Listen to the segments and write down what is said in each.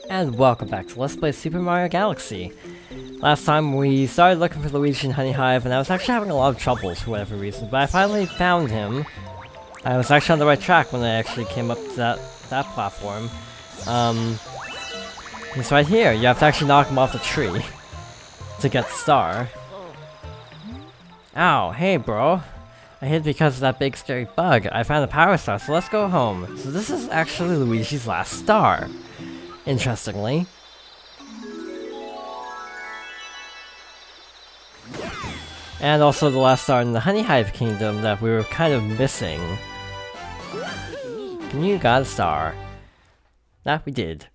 And welcome back to Let's Play Super Mario Galaxy. Last time we started looking for Luigi in Honey Hive, and I was actually having a lot of troubles for whatever reason, but I finally found him. I was actually on the right track when I actually came up to that platform. He's right here. You have to actually knock him off the tree to get the star. Ow, hey bro. I hid because of that big scary bug. I found a power star, so let's go home. So this is actually Luigi's last star. Interestingly. And also the last star in the Honey Hive Kingdom that we were kind of missing. And you got a star. That we did.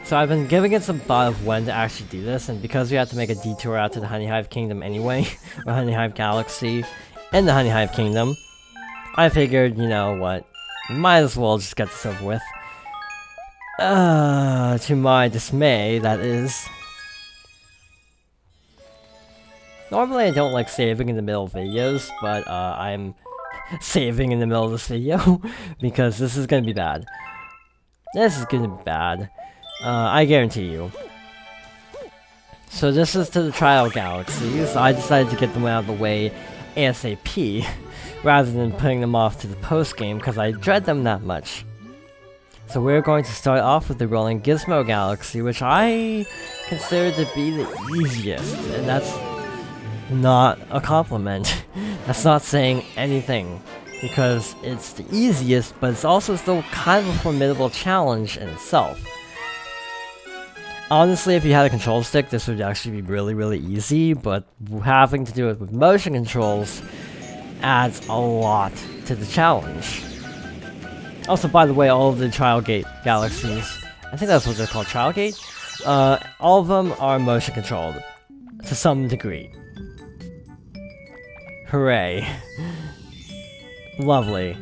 So I've been giving it some thought of when to actually do this, and because we had to make a detour out to the Honey Hive Kingdom anyway, or Honey Hive Galaxy, and the Honey Hive Kingdom, I figured, you know what, might as well just get this over with. To my dismay, that is. Normally I don't like saving in the middle of videos, but I'm saving in the middle of this video, because this is gonna be bad. This is gonna be bad. I guarantee you. So this is to the Trial Galaxies. I decided to get them out of the way ASAP, rather than putting them off to the post-game, because I dread them that much. So we're going to start off with the Rolling Gizmo Galaxy, which I consider to be the easiest, and that's not a compliment. That's not saying anything, because it's the easiest, but it's also still kind of a formidable challenge in itself. Honestly, if you had a control stick, this would actually be really easy, but having to do it with motion controls adds a lot to the challenge. Also, by the way, all of the Trial Gate Galaxies, I think that's what they're called, Trial Gate? All of them are motion controlled, to some degree. Hooray. Lovely.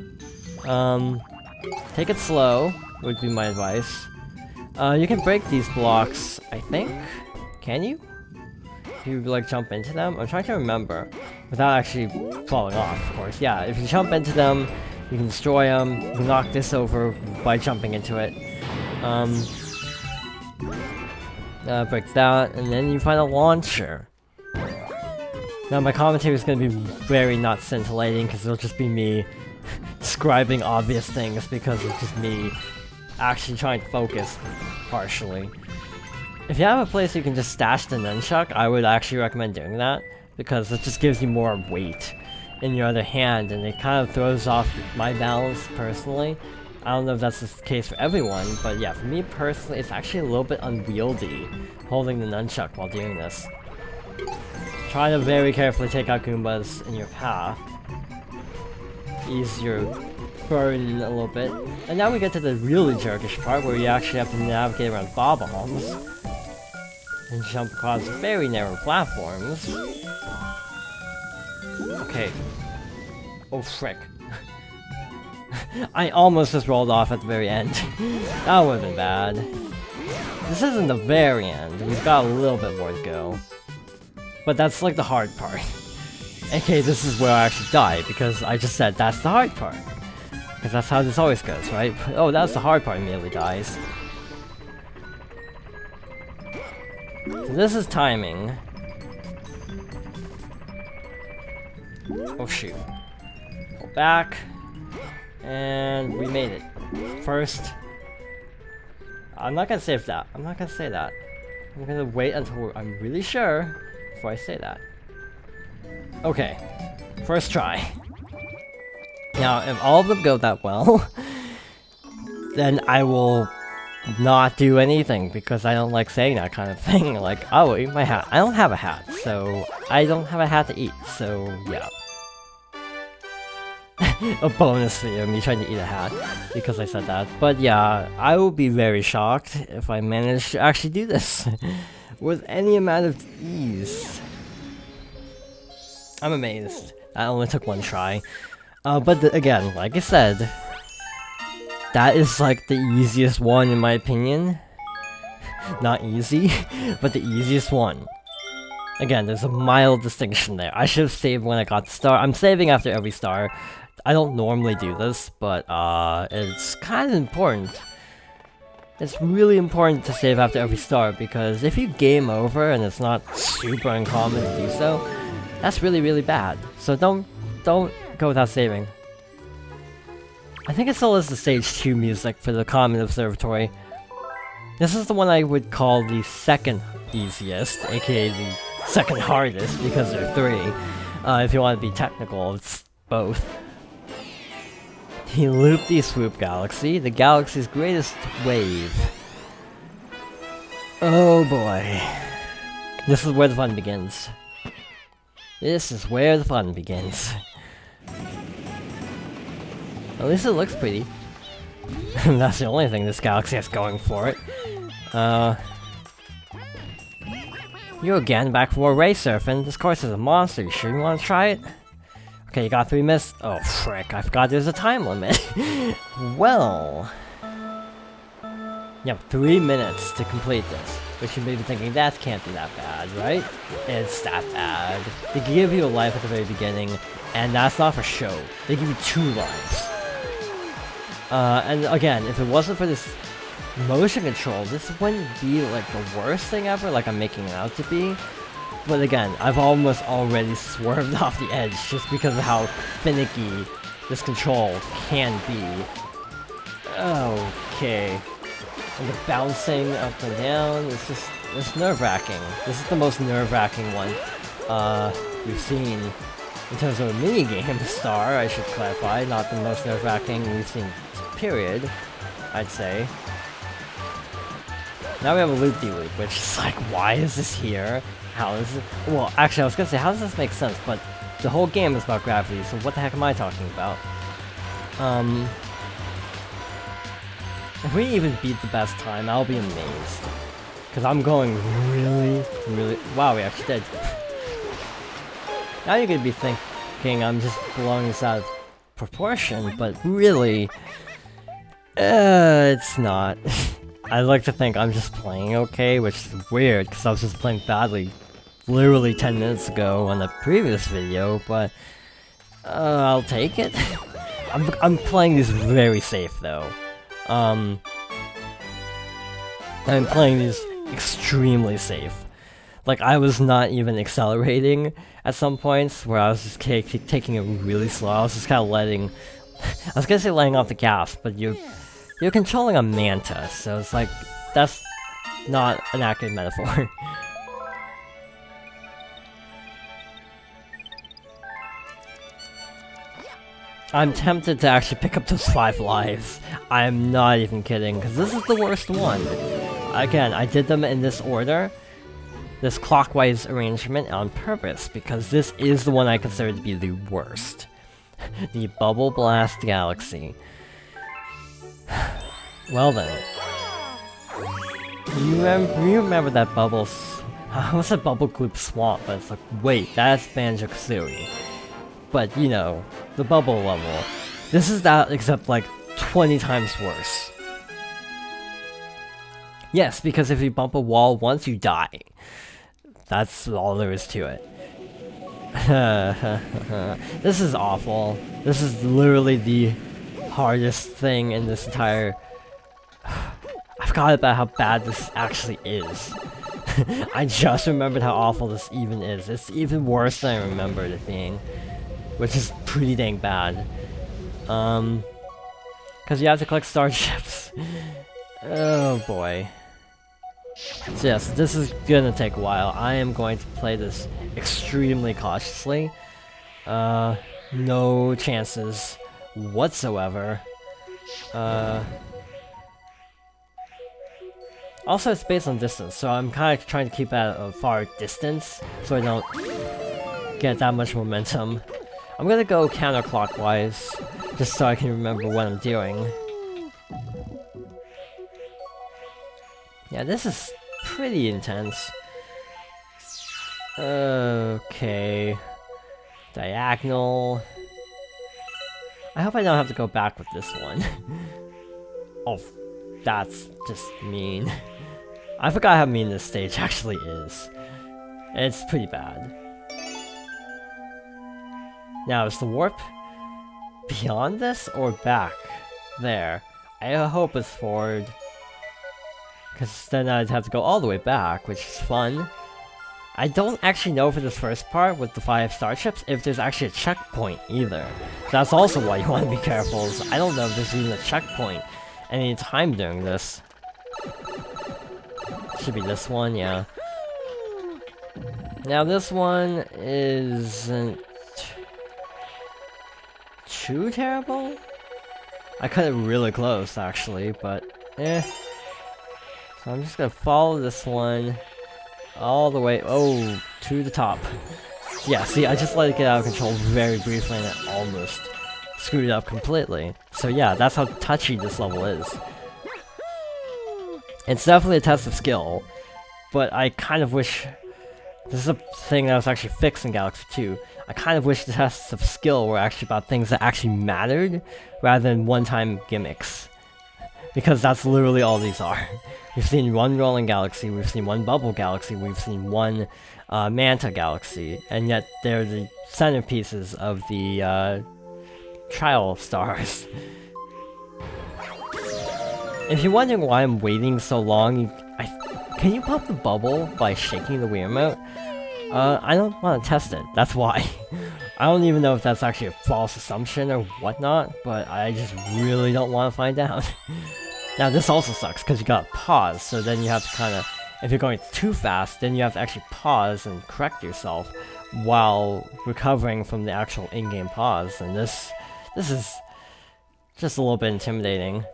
Take it slow, would be my advice. You can break these blocks, I think? Can you? If you, like, jump into them? I'm trying to remember. Without actually falling off, of course. Yeah, if you jump into them, you can destroy them. You can knock this over by jumping into it. Break that, and then you find a launcher. Now, my commentary is going to be very not scintillating, because it'll just be me describing obvious things, because it's just me actually trying to focus, partially. If you have a place you can just stash the nunchuck, I would actually recommend doing that, because it just gives you more weight in your other hand, and it kind of throws off my balance, personally. I don't know if that's the case for everyone, but yeah, for me personally, it's actually a little bit unwieldy, holding the nunchuck while doing this. Try to very carefully take out Goombas in your path. Ease your burden a little bit. And now we get to the really jerkish part where you actually have to navigate around bob-ombs and jump across very narrow platforms. Okay. Oh frick. I almost just rolled off at the very end. That would've been bad. This isn't the very end. We've got a little bit more to go. But that's like the hard part. Okay, this is where I actually die, because I just said that's the hard part. Because that's how this always goes, right? Oh, that's the hard part, immediately dies. So this is timing. Oh shoot. Go back. And we made it. First. I'm not gonna save that. I'm not gonna say that. I'm gonna wait until I'm really sure before I say that. Okay. First try. Now, if all of them go that well, then I will not do anything, because I don't like saying that kind of thing. Like, oh, eat my hat. I don't have a hat, so I don't have a hat to eat, so yeah. A bonus for me trying to eat a hat, because I said that. But yeah, I will be very shocked if I manage to actually do this with any amount of ease. I'm amazed. That only took one try. But again, like I said, that is like the easiest one in my opinion. Not easy, but the easiest one. Again, there's a mild distinction there. I should have saved when I got the star. I'm saving after every star. I don't normally do this, but it's kind of important. it's really important to save after every star, because if you game over and it's not super uncommon to do so, that's really, really bad. So don't go without saving. I think it still is the stage 2 music for the Common Observatory. This is the one I would call the second easiest, aka the second hardest, because there are 3. If you want to be technical, it's both. The Loop-de-Swoop Galaxy, the galaxy's greatest wave. Oh boy. This is where the fun begins. This is where the fun begins. At least it looks pretty. That's the only thing this galaxy has going for it. You again, back for more ray surfing. This course is a monster. You sure you want to try it? Okay, you got 3 minutes. Oh frick, I forgot there's a time limit. Well, you have 3 minutes to complete this. Which you may be thinking, that can't be that bad, right? It's that bad. They give you a life at the very beginning, and that's not for show. They give you 2 lives. And again, if it wasn't for this motion control, this wouldn't be like the worst thing ever, like I'm making it out to be. But again, I've almost already swerved off the edge just because of how finicky this control can be. Okay. And the bouncing up and down, it's nerve-wracking. This is the most nerve-wracking one we've seen in terms of a minigame star, I should clarify, not the most nerve-wracking we've seen, period, I'd say. Now we have a loop-de-loop, which is like, why is this here? How is it? Well, actually, I was gonna say, how does this make sense? But the whole game is about gravity, so what the heck am I talking about? If we even beat the best time, I'll be amazed. Because I'm going really, really... Wow, we actually did. Now you're gonna be thinking I'm just blowing this out of proportion, but really... it's not. I like to think I'm just playing okay, which is weird, because I was just playing badly literally 10 minutes ago on the previous video, but... I'll take it. I'm playing this very safe, though. I'm playing these extremely safe. Like, I was not even accelerating at some points, where I was just taking it really slow. I was just kind of letting... I was gonna say letting off the gas, but you're controlling a manta, so it's like, that's not an accurate metaphor. I'm tempted to actually pick up those 5 lives. I'm not even kidding, because this is the worst one. Again, I did them in this order, this clockwise arrangement on purpose, because this is the one I consider to be the worst. The Bubble Blast Galaxy. Well then. You remember that I almost said Bubble Gloop Swamp, but it's like, wait, that's Banjo-Kazooie. But, you know, the bubble level. This is that, except like 20 times worse. Yes, because if you bump a wall once, you die. That's all there is to it. This is awful. This is literally the hardest thing in this entire... I forgot about how bad this actually is. I just remembered how awful this even is. It's even worse than I remembered it being. Which is pretty dang bad. Because you have to collect starships. Oh boy. So yes, this is gonna take a while. I am going to play this extremely cautiously. No chances whatsoever. Also, it's based on distance, so I'm kind of trying to keep at a far distance, so I don't get that much momentum. I'm gonna go counterclockwise, just so I can remember what I'm doing. Yeah, this is pretty intense. Okay. Diagonal. I hope I don't have to go back with this one. Oh, that's just mean. I forgot how mean this stage actually is. It's pretty bad. Now, is the warp beyond this or back? There. I hope it's forward. Because then I'd have to go all the way back, which is fun. I don't actually know for this first part with the 5 starships if there's actually a checkpoint either. That's also why you want to be careful. Is I don't know if there's even a checkpoint any time during this. Should be this one, yeah. Now this one isn't too terrible. I cut it really close actually, but eh. So I'm just gonna follow this one all the way, to the top. Yeah, see, I just let it get out of control very briefly and it almost screwed it up completely. So yeah, that's how touchy this level is. It's definitely a test of skill, but I kind of wish... This is a thing that was actually fixed in Galaxy 2. I kind of wish the tests of skill were actually about things that actually mattered, rather than one-time gimmicks. Because that's literally all these are. We've seen one Rolling Galaxy, we've seen one Bubble Galaxy, we've seen one Manta Galaxy, and yet they're the centerpieces of the trial stars. If you're wondering why I'm waiting so long, can you pop the bubble by shaking the Wii remote? I don't want to test it, that's why. I don't even know if that's actually a false assumption or whatnot, but I just really don't want to find out. Now this also sucks, because you gotta pause, so then you have to kinda... If you're going too fast, then you have to actually pause and correct yourself while recovering from the actual in-game pause, and this is just a little bit intimidating.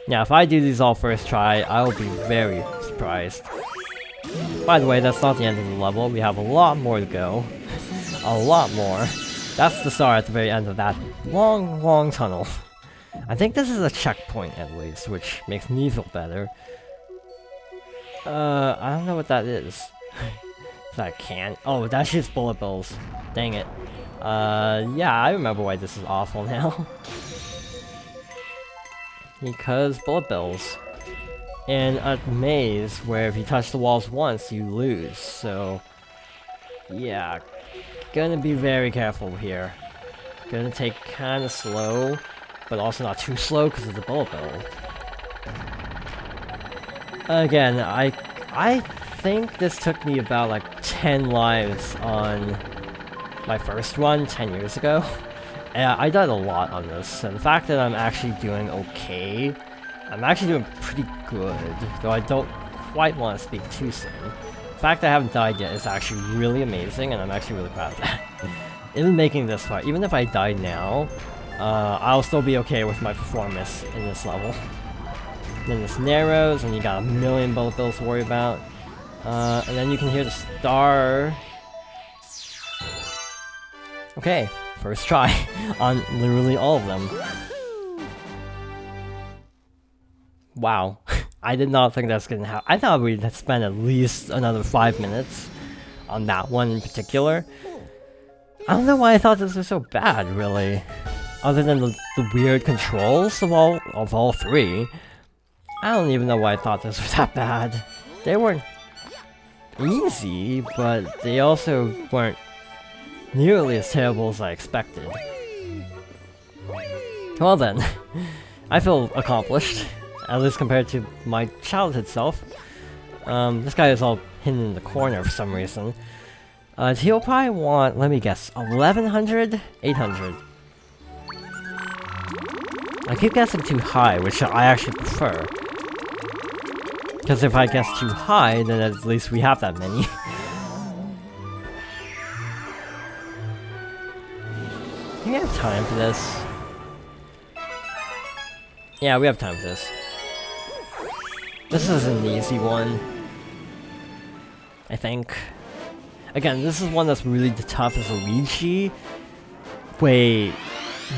Now if I do these all first try, I will be very surprised. By the way, that's not the end of the level, we have a lot more to go. A lot more. That's the star at the very end of that long, long tunnel. I think this is a checkpoint at least, which makes me feel better. I don't know what that is. Is that a can? Oh, that shoots bullet bills. Dang it. Yeah, I remember why this is awful now. Because bullet bills. In a maze where if you touch the walls once, you lose, so... Yeah, gonna be very careful here. Gonna take kinda slow, but also not too slow because of the bullet bill. Again, I think this took me about like 10 lives on my first run 10 years ago. And I died a lot on this, and the fact that I'm actually doing okay, I'm actually doing pretty good, though I don't quite want to speak too soon. The fact that I haven't died yet is actually really amazing, and I'm actually really proud of that. Even making this far, even if I die now, I'll still be okay with my performance in this level. Then this narrows, and you got a million bullet bills to worry about. And then you can hear the star. Okay, first try on literally all of them. Wow, I did not think that's gonna happen. I thought we'd spend at least another 5 minutes on that one in particular. I don't know why I thought this was so bad, really. Other than the weird controls of all three. I don't even know why I thought this was that bad. They weren't easy, but they also weren't nearly as terrible as I expected. Well then, I feel accomplished, at least compared to my childhood self. This guy is all hidden in the corner for some reason. He'll probably want, let me guess, 1100? 800. I keep guessing too high, which I actually prefer. Because if I guess too high, then at least we have that many. Do we have time for this? Yeah, we have time for this. This is an easy one, I think. Again, this is one that's really tough as a Luigi. Wait,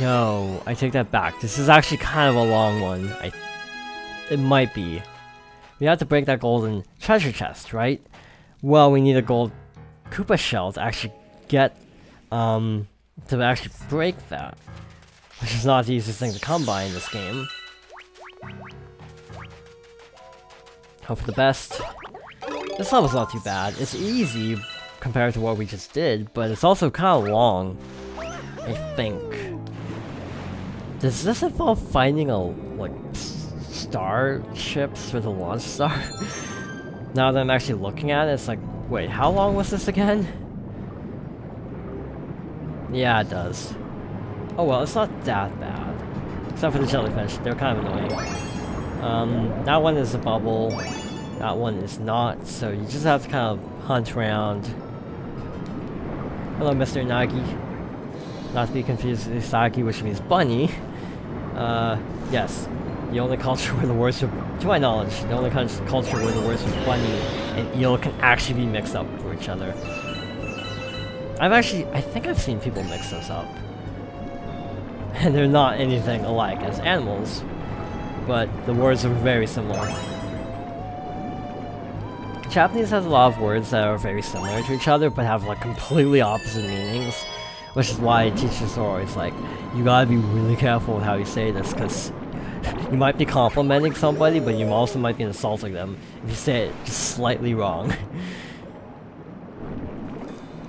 no, I take that back. This is actually kind of a long one. It might be. We have to break that golden treasure chest, right? Well, we need a gold Koopa shell to actually get, to actually break that. Which is not the easiest thing to come by in this game. Hope for the best. This level's not too bad. It's easy compared to what we just did, but it's also kind of long, I think. Does this involve finding a, like, starships for the launch star. Now that I'm actually looking at it, it's like, wait, how long was this again? Yeah, it does. Oh well, it's not that bad. Except for the jellyfish, they're kind of annoying. That one is a bubble, that one is not, so you just have to kind of hunt around. Hello, Mr. Nagi. Not to be confused with Isagi, which means bunny. Yes. The only culture where the words of, to my knowledge, the only culture where the words of bunny and eel can actually be mixed up for each other. I think I've seen people mix those up. And they're not anything alike as animals, but the words are very similar. Japanese has a lot of words that are very similar to each other, but have like completely opposite meanings, which is why teachers are always like, you gotta be really careful with how you say this, because you might be complimenting somebody, but you also might be insulting them if you say it just slightly wrong.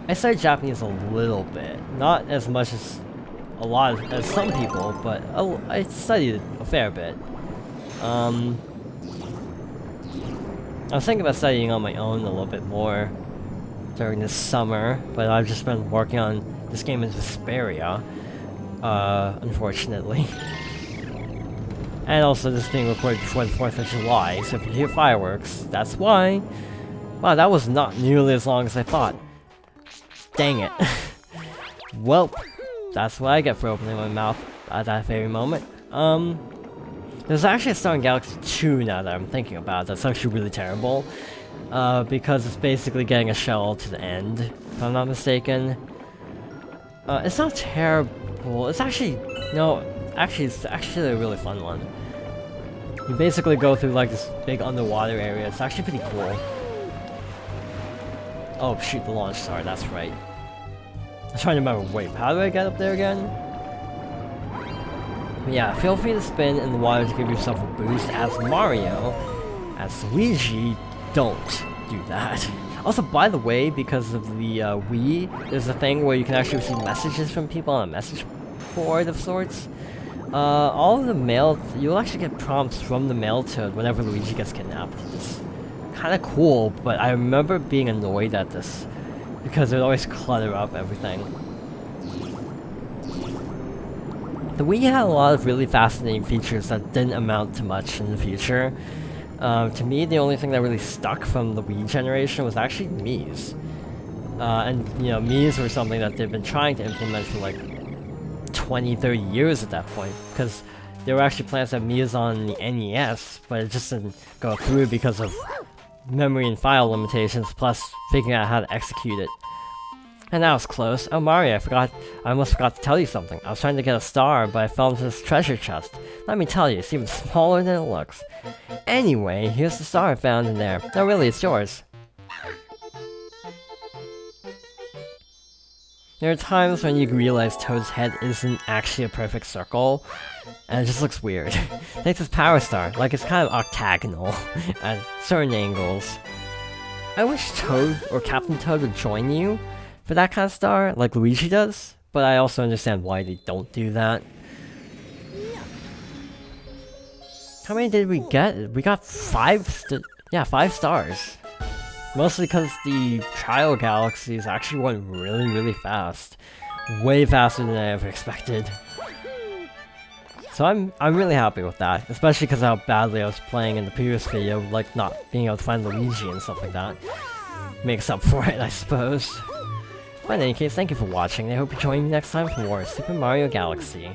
I studied Japanese a little bit, not as much as as some people, but I studied it a fair bit. I was thinking about studying on my own a little bit more during this summer, but I've just been working on this game in Vesperia, unfortunately. And also this being recorded before the 4th of July, so if you hear fireworks, that's why. Wow, that was not nearly as long as I thought. Dang it. Well, that's what I get for opening my mouth at that very moment. There's actually a Star in Galaxy 2 now that I'm thinking about it. That's actually really terrible. Because it's basically getting a shell to the end, if I'm not mistaken. It's not terrible. It's actually, no, it's actually a really fun one. You basically go through like this big underwater area. It's actually pretty cool. Oh shoot, the launch star, that's right. I'm trying to remember, wait, how do I get up there again? But yeah, feel free to spin in the water to give yourself a boost as Mario. As Luigi, don't do that. Also, by the way, because of the Wii, there's a thing where you can actually receive messages from people on a message board of sorts. All of the mail, you'll actually get prompts from the mail toad whenever Luigi gets kidnapped. It's kind of cool, but I remember being annoyed at this because it would always clutter up everything. The Wii had a lot of really fascinating features that didn't amount to much in the future. To me, the only thing that really stuck from the Wii generation was actually Mii's. And, you know, Mii's were something that they've been trying to implement for like 20, 30 years at that point, because there were actually plans to have Mii's on the NES, but it just didn't go through because of memory and file limitations, plus figuring out how to execute it. And that was close. Oh Mario, I almost forgot to tell you something. I was trying to get a star, but I fell into this treasure chest. Let me tell you, it's even smaller than it looks. Anyway, here's the star I found in there. No, really, it's yours. There are times when you realize Toad's head isn't actually a perfect circle, and it just looks weird. Take this power star, like it's kind of octagonal at certain angles. I wish Toad or Captain Toad would join you for that kind of star, like Luigi does, but I also understand why they don't do that. How many did we get? We got 5 stars. Mostly because the trial galaxies actually went really, really fast. Way faster than I ever expected. So I'm really happy with that, especially because how badly I was playing in the previous video, like not being able to find Luigi and stuff like that. Makes up for it, I suppose. But in any case, thank you for watching, and I hope you join me next time for more Super Mario Galaxy.